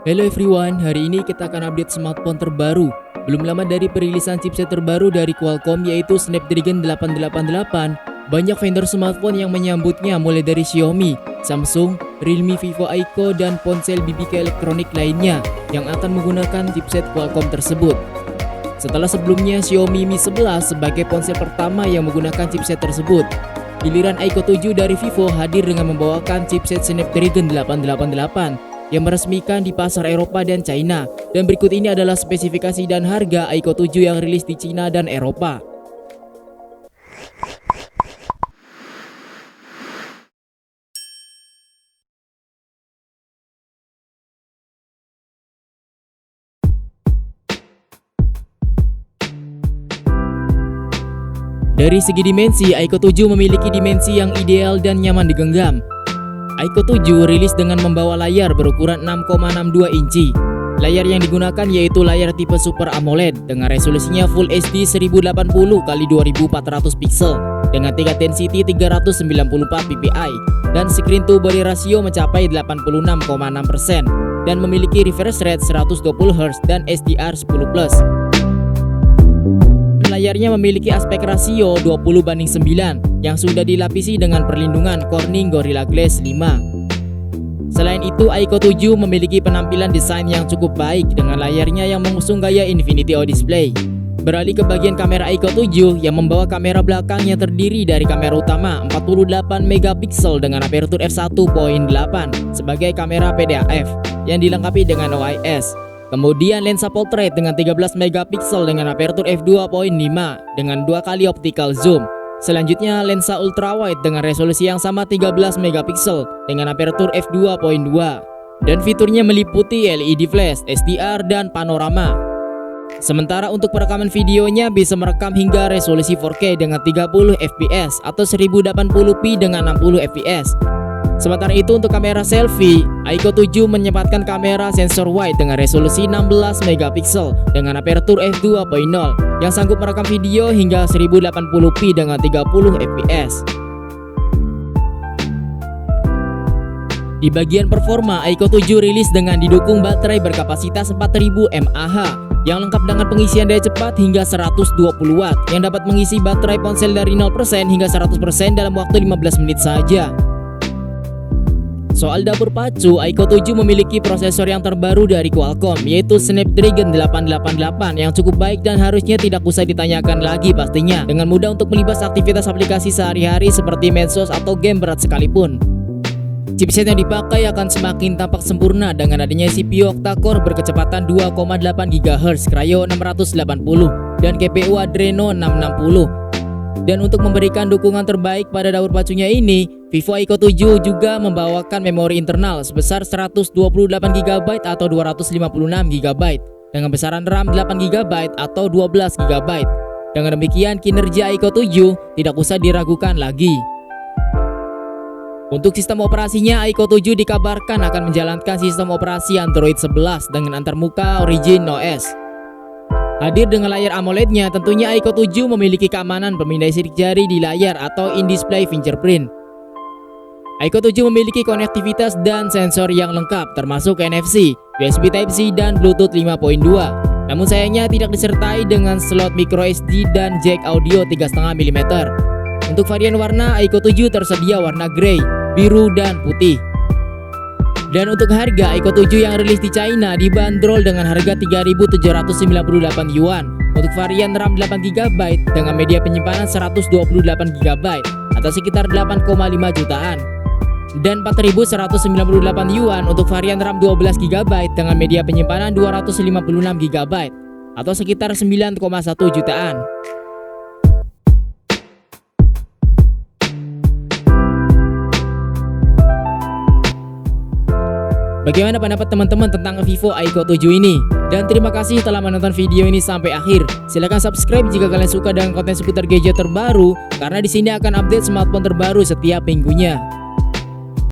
Hello everyone, hari ini kita akan update smartphone terbaru. Belum lama dari perilisan chipset terbaru dari Qualcomm yaitu Snapdragon 888. Banyak vendor smartphone yang menyambutnya mulai dari Xiaomi, Samsung, Realme, Vivo, Aiko, dan ponsel BBK elektronik lainnya yang akan menggunakan chipset Qualcomm tersebut. Setelah sebelumnya Xiaomi Mi 11 sebagai ponsel pertama yang menggunakan chipset tersebut, giliran Aiko 7 dari Vivo hadir dengan membawakan chipset Snapdragon 888 yang meresmikan di pasar Eropa dan China. Dan berikut ini adalah spesifikasi dan harga Aiko 7 yang rilis di China dan Eropa. Dari segi dimensi, Aiko 7 memiliki dimensi yang ideal dan nyaman digenggam. Aiko 7 rilis dengan membawa layar berukuran 6,62 inci. Layar yang digunakan yaitu layar tipe Super AMOLED dengan resolusinya Full HD 1080x2400 pixel dengan tingkat density 394 ppi dan screen to body ratio mencapai 86,6% dan memiliki refresh rate 120Hz dan SDR10+. Layarnya memiliki aspek rasio 20:9 yang sudah dilapisi dengan perlindungan Corning Gorilla Glass 5. Selain itu, Aiko 7 memiliki penampilan desain yang cukup baik dengan layarnya yang mengusung gaya Infinity O Display. Beralih ke bagian kamera Aiko 7 yang membawa kamera belakang yang terdiri dari kamera utama 48 megapiksel dengan aperture f1.8 sebagai kamera PDAF yang dilengkapi dengan OIS. Kemudian lensa portrait dengan 13 megapiksel dengan aperture f2.5 dengan 2 kali optical zoom. Selanjutnya lensa ultrawide dengan resolusi yang sama 13 megapiksel dengan aperture f2.2 dan fiturnya meliputi LED flash, SDR dan panorama. Sementara untuk perekaman videonya bisa merekam hingga resolusi 4K dengan 30 fps atau 1080p dengan 60 fps. Sementara itu untuk kamera selfie, Aiko 7 menyempatkan kamera sensor wide dengan resolusi 16 megapiksel dengan aperture f2.0 yang sanggup merekam video hingga 1080p dengan 30 fps. Di bagian performa, Aiko 7 rilis dengan didukung baterai berkapasitas 4000 mAh yang lengkap dengan pengisian daya cepat hingga 120 Watt yang dapat mengisi baterai ponsel dari 0% hingga 100% dalam waktu 15 menit saja. Soal dapur pacu, Aiko 7 memiliki prosesor yang terbaru dari Qualcomm yaitu Snapdragon 888 yang cukup baik dan harusnya tidak usah ditanyakan lagi pastinya, dengan mudah untuk melibas aktivitas aplikasi sehari-hari seperti medsos atau game berat sekalipun. Chipset yang dipakai akan semakin tampak sempurna dengan adanya CPU octa-core berkecepatan 2,8 GHz Kryo 680 dan GPU Adreno 660. Dan untuk memberikan dukungan terbaik pada dapur pacunya ini, Vivo Aiko 7 juga membawakan memori internal sebesar 128GB atau 256GB dengan besaran RAM 8GB atau 12GB. Dengan demikian, kinerja Aiko 7 tidak usah diragukan lagi. Untuk sistem operasinya, Aiko 7 dikabarkan akan menjalankan sistem operasi Android 11 dengan antarmuka Origin OS. Hadir dengan layar AMOLED-nya, tentunya Aiko 7 memiliki keamanan pemindai sidik jari di layar atau in-display fingerprint. Aiko 7 memiliki konektivitas dan sensor yang lengkap termasuk NFC, USB Type-C dan Bluetooth 5.2. Namun sayangnya tidak disertai dengan slot microSD dan jack audio 3,5 mm. Untuk varian warna, Aiko 7 tersedia warna grey, biru dan putih. Dan untuk harga, Aiko 7 yang rilis di China dibanderol dengan harga 3.798 yuan untuk varian RAM 8GB dengan media penyimpanan 128GB atau sekitar 8,5 jutaan. Dan 4.198 yuan untuk varian RAM 12GB dengan media penyimpanan 256GB atau sekitar 9,1 jutaan. Bagaimana pendapat teman-teman tentang Vivo Aiko 7 ini? Dan terima kasih telah menonton video ini sampai akhir. Silahkan subscribe jika kalian suka dengan konten seputar gadget terbaru, karena di sini akan update smartphone terbaru setiap minggunya.